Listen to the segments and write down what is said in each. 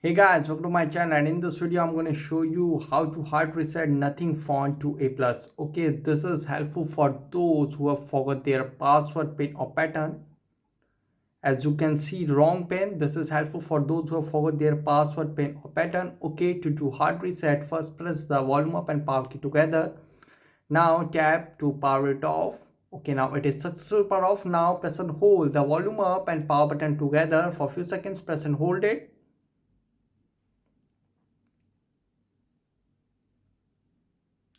Hey guys, welcome to my channel, and in this video I'm going to show you how to hard reset Nothing font to A+. Okay, this is helpful for those who have forgot their password pin or pattern. As you can see, wrong pin. This is helpful for those who have forgot their password pin or pattern. Okay, to do hard reset, first press the volume up and power key together. Now tap to power it off. Okay, now it is successfully power off. Now press and hold the volume up and power button together for a few seconds. Press and hold it.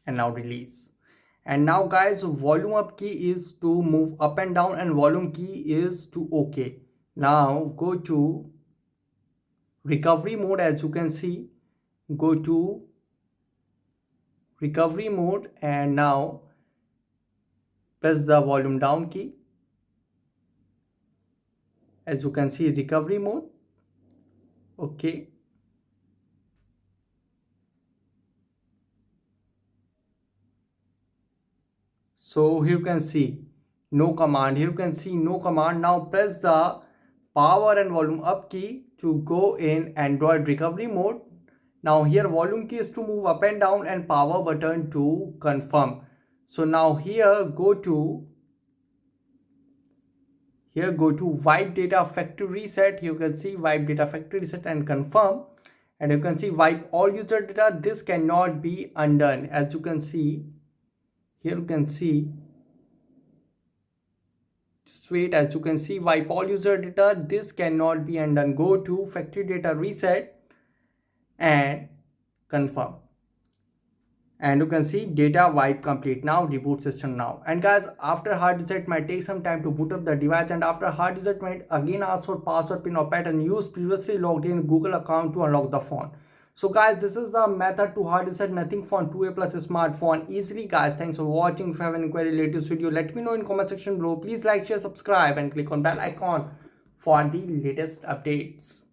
And now release. And now guys, volume up key is to move up and down, and volume key is to OK. Now go to recovery mode. As you can see, go to recovery mode and now press the volume down key. As you can see, recovery mode. Okay, so here you can see no command. Here you can see no command. Now press the power and volume up key to go in Android recovery mode. Now here volume key is to move up and down and power button to confirm. So now here go to wipe data factory reset. You can see wipe data factory reset and confirm, and you can see wipe all user data. This cannot be undone. As you can see here, you can see, just wait. As you can see, wipe all user data. This cannot be undone. Go to factory data reset and confirm, and you can see data wipe complete. Now reboot system now. And guys, after hard reset might take some time to boot up the device, and after hard reset might again ask for password, pin or pattern. Use previously logged in Google account to unlock the phone. So guys, this is the method to hard reset Nothing phone to A+ smartphone easily. Guys, thanks for watching. If you have any query related to this video, let me know in comment section below. Please like, share, subscribe and click on bell icon for the latest updates.